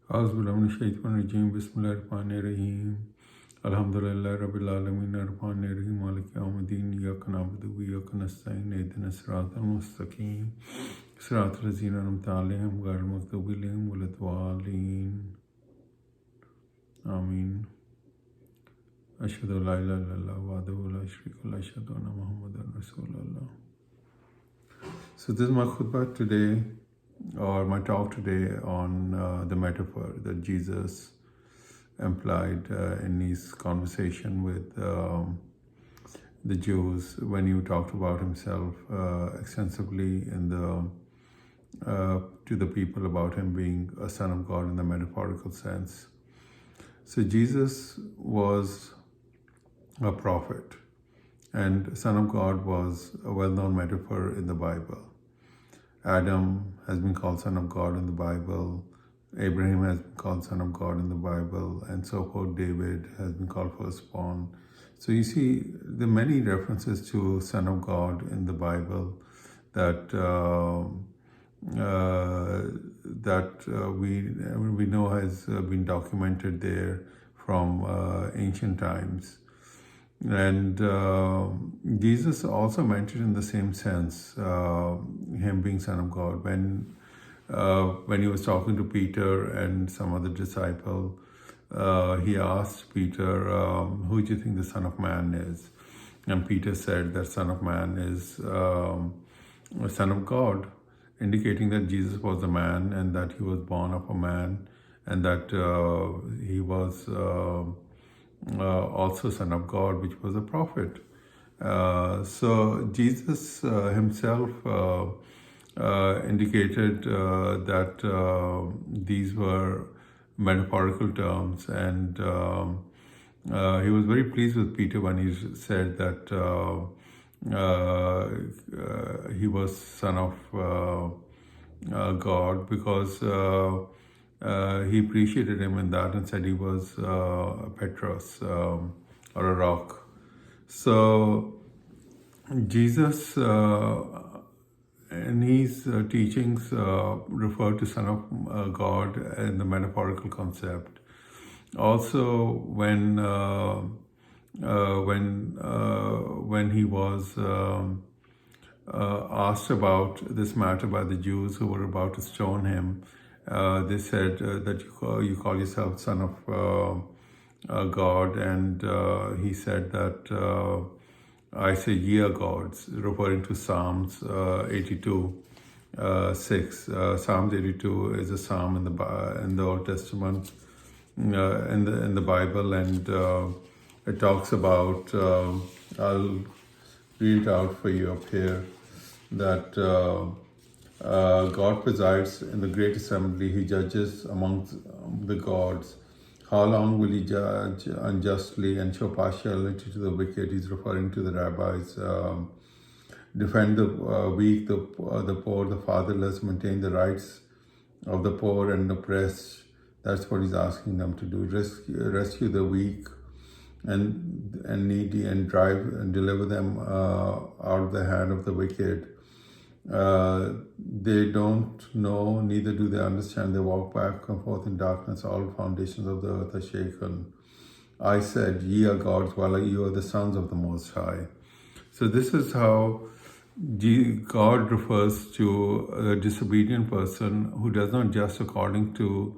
Auzubillahiminash-shaytanir-rajeem. Bismillahir-rahmanir-rahim. Alhamdulillahi Rabbil Alameen Ar-Rahmanir-rahim Maliki Yawmiddin Iyyaka na'budu wa iyyaka nasta'in Ihdinas siratal mustaqim Siratal ladzina an'amta 'alaihim ghayril maghdubi 'alaihim waladdallin. Ameen. Ashhadu an la ilaha illallah wahdahu la sharika lahu ashhadu anna Muhammadan Rasulullah. So this is my khutbah today, or my talk today, on the metaphor that Jesus implied in his conversation with the Jews when he talked about himself extensively in to the people about him being a son of God in the metaphorical sense. So Jesus was a prophet, and son of God was a well-known metaphor in the Bible. Adam has been called son of God in the Bible. Abraham has been called son of God in the Bible, and so forth. David has been called firstborn. So you see, there are many references to son of God in the Bible that we know has been documented there from ancient times. And Jesus also meant it in the same sense, him being son of God. When he was talking to Peter and some other disciple, he asked Peter, who do you think the Son of Man is? And Peter said that Son of Man is a Son of God, indicating that Jesus was a man and that he was born of a man, and that he was also Son of God, which was a prophet. So Jesus himself indicated that these were metaphorical terms, and he was very pleased with Peter when he said that he was son of God, because he appreciated him in that and said he was Petros, or a rock. So Jesus in his teachings referred to Son of God in the metaphorical concept. Also, when he was asked about this matter by the Jews who were about to stone him, they said that you call yourself Son of God, and he said that I say ye are gods, referring to Psalms 82, 6. Psalms 82 is a psalm in the Old Testament, in the Bible, and it talks about. I'll read it out for you up here. That God presides in the great assembly; He judges amongst the gods. How long will he judge unjustly and show partiality to the wicked? He's referring to the rabbis. Defend the weak, the poor, the fatherless, maintain the rights of the poor and oppressed. That's what he's asking them to do. Rescue the weak and needy, and drive and deliver them out of the hand of the wicked. They don't know, neither do they understand. They walk back and forth in darkness. All foundations of the earth are shaken. I said, ye are gods, while you are the sons of the Most High. So this is how God refers to a disobedient person who does not judge according to,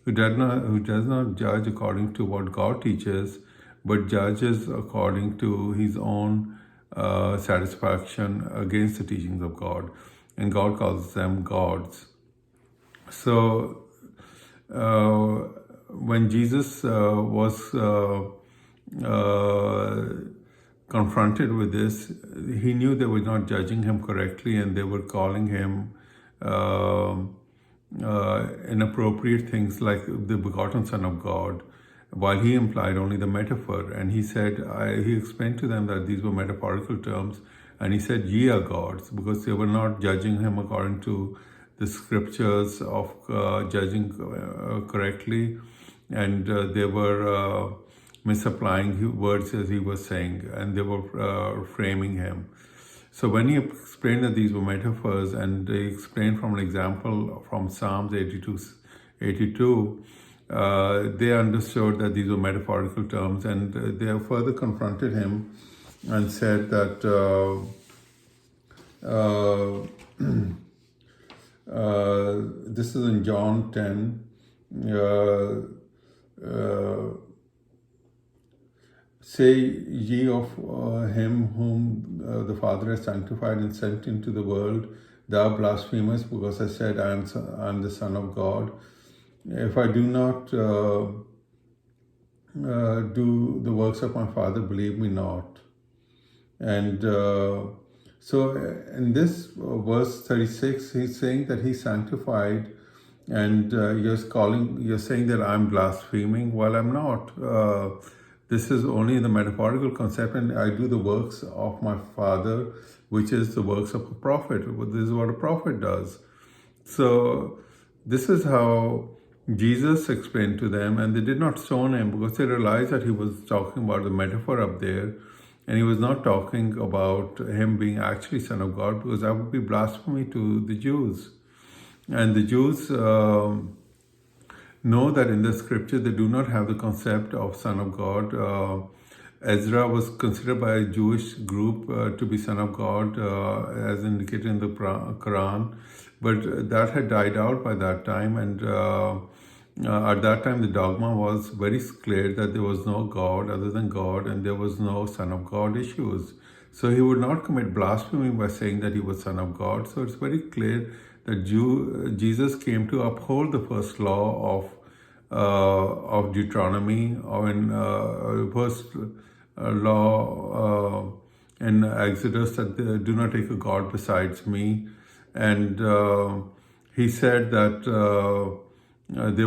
who does not judge according to what God teaches, but judges according to his own satisfaction against the teachings of God, and God calls them gods. So when Jesus was confronted with this, he knew they were not judging him correctly, and they were calling him inappropriate things like the begotten Son of God, while he implied only the metaphor. And he said, he explained to them that these were metaphorical terms, and he said, ye are gods, because they were not judging him according to the scriptures of judging correctly, and they were misapplying words as he was saying, and they were framing him. So when he explained that these were metaphors, and he explained from an example from Psalms 82, 82, they understood that these were metaphorical terms, and they have further confronted him and said that this is in John 10. Say ye of him whom the Father has sanctified and sent into the world, thou blasphemest, because I said I am the Son of God. If I do not do the works of my Father, believe me not. And so in this verse 36, he's saying that he's sanctified, and you're saying that I'm blaspheming. Well, I'm not. This is only the metaphorical concept, and I do the works of my Father, which is the works of a prophet. This is what a prophet does. So this is how Jesus explained to them, and they did not stone him because they realized that he was talking about the metaphor up there, and he was not talking about him being actually Son of God, because that would be blasphemy to the Jews. And the Jews know that in the scripture they do not have the concept of Son of God. Ezra was considered by a Jewish group to be Son of God, as indicated in the Quran, but that had died out by that time, and at that time the dogma was very clear that there was no God other than God, and there was no Son of God issues. So he would not commit blasphemy by saying that he was Son of God. So it's very clear that Jesus came to uphold the first law of Deuteronomy, or in first law in Exodus, that do not take a god besides me. And he said that he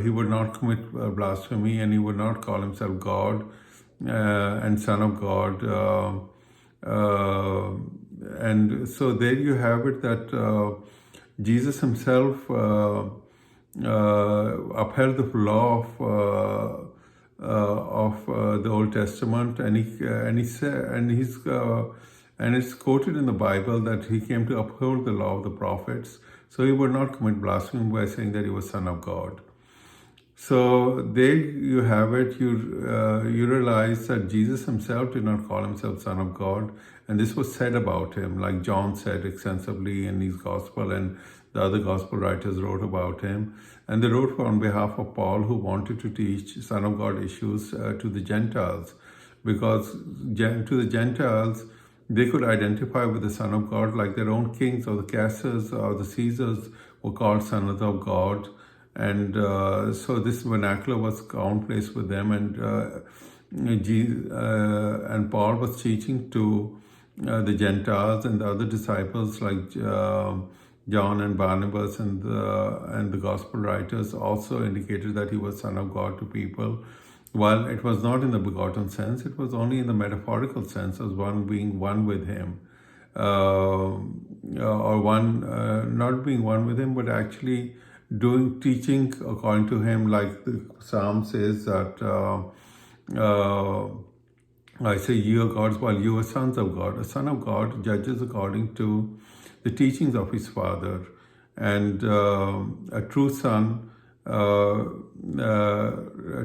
would not commit blasphemy, and he would not call himself God and Son of God. And so there you have it, that Jesus himself upheld the law of the Old Testament, and it's quoted in the Bible that he came to uphold the law of the prophets. So he would not commit blasphemy by saying that he was Son of God. So there you have it. You realize that Jesus himself did not call himself Son of God, and this was said about him, like John said extensively in his gospel, and the other gospel writers wrote about him. And they wrote on behalf of Paul, who wanted to teach Son of God issues to the Gentiles, because to the Gentiles, they could identify with the Son of God, like their own kings or the Caesars or the Caesars were called sons of God. And so this vernacular was commonplace with them, and Paul was teaching to the Gentiles, and the other disciples like John and Barnabas and the gospel writers also indicated that he was Son of God to people. While it was not in the begotten sense, it was only in the metaphorical sense, as one being one with him, or one not being one with him, but actually teaching according to him, like the Psalm says that I say you are gods while you are sons of God. A son of God judges according to the teachings of his Father, and a true son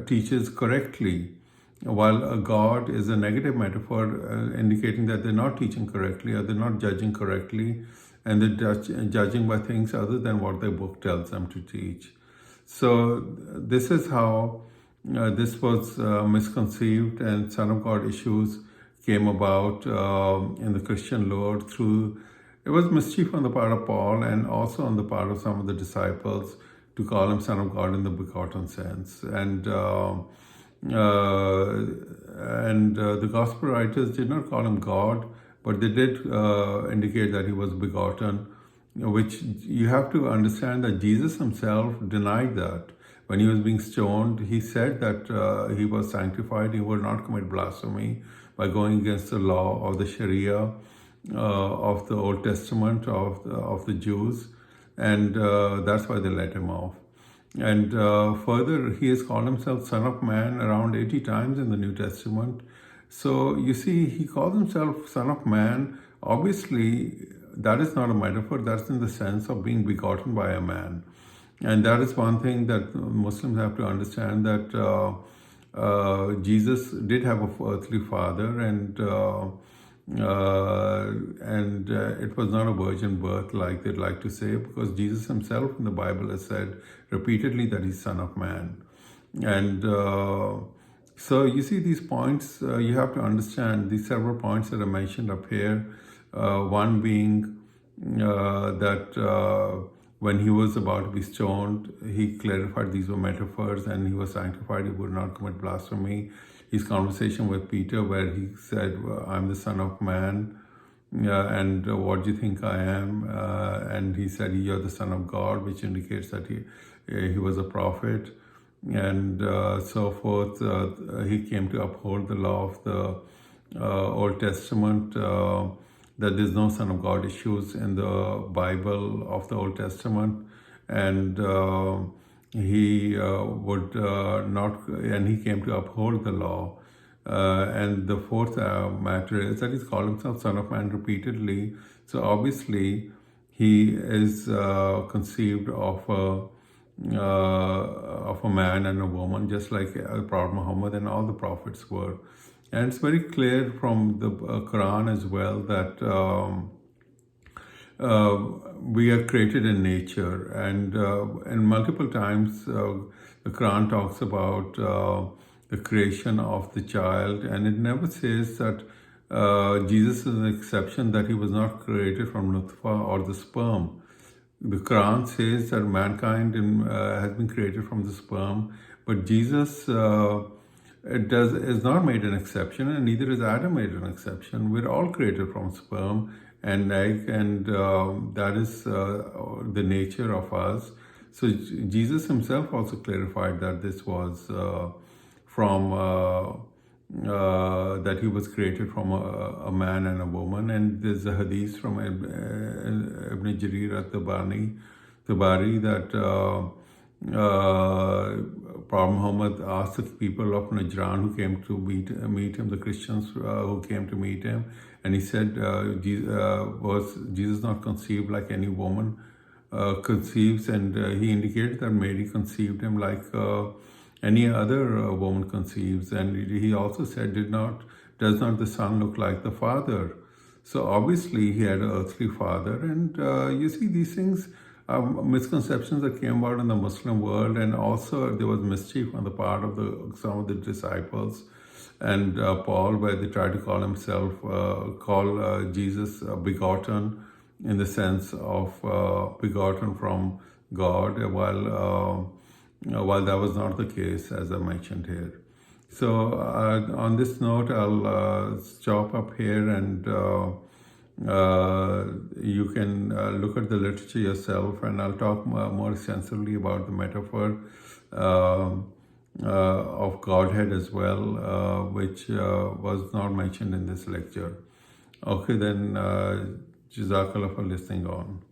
teaches correctly, while a God is a negative metaphor indicating that they're not teaching correctly, or they're not judging correctly, and they're judging by things other than what their book tells them to teach. So this is how this was misconceived, and Son of God issues came about in the Christian lore through, it was mischief on the part of Paul and also on the part of some of the disciples to call him Son of God in the begotten sense. And the gospel writers did not call him God, but they did indicate that he was begotten, which you have to understand that Jesus himself denied that. When he was being stoned, he said that he was sanctified, he would not commit blasphemy by going against the law of the Sharia of the Old Testament of the Jews, and that's why they let him off. And further, he has called himself Son of Man around 80 times in the New Testament. So you see, he calls himself Son of Man. Obviously, that is not a metaphor, that's in the sense of being begotten by a man. And that is one thing that Muslims have to understand, that Jesus did have a earthly father, and it was not a virgin birth like they'd like to say, because Jesus himself in the Bible has said repeatedly that he's Son of Man. And so you see these points, you have to understand these several points that are mentioned up here. One being that when he was about to be stoned, he clarified these were metaphors, and he was sanctified, he would not commit blasphemy. His conversation with Peter, where he said, I'm the Son of Man, and what do you think I am? And he said, you're the Son of God, which indicates that he was a prophet, and so forth. He came to uphold the law of the Old Testament, that there's no Son of God issues in the Bible of the Old Testament, and he would not, and he came to uphold the law. And the fourth matter is that he's called himself Son of Man repeatedly. So obviously, he is conceived of a man and a woman, just like Prophet Muhammad and all the prophets were. And it's very clear from the Quran as well that we are created in nature, and multiple times the Quran talks about the creation of the child, and it never says that Jesus is an exception, that he was not created from nutfa or the sperm. The Quran says that mankind has been created from the sperm, but Jesus is not made an exception, and neither is Adam made an exception. We're all created from sperm and egg, and that is the nature of us. So Jesus himself also clarified that this was from that he was created from a man and a woman. And there's a hadith from Ibn Jarir at-Tabari that Prophet Muhammad asked the people of Najran who came to meet him, the Christians who came to meet him, and he said, was Jesus not conceived like any woman conceives? And he indicated that Mary conceived him like any other woman conceives. And he also said, does not the son look like the father? So obviously he had an earthly father, and you see these things, misconceptions that came about in the Muslim world, and also there was mischief on the part of some of the disciples and Paul, where they tried to call Jesus begotten, in the sense of begotten from God, while that was not the case, as I mentioned here. So on this note, I'll stop up here, and you can look at the literature yourself, and I'll talk more extensively about the metaphor of Godhead as well, which was not mentioned in this lecture. Okay, then, Jazakallah for listening on.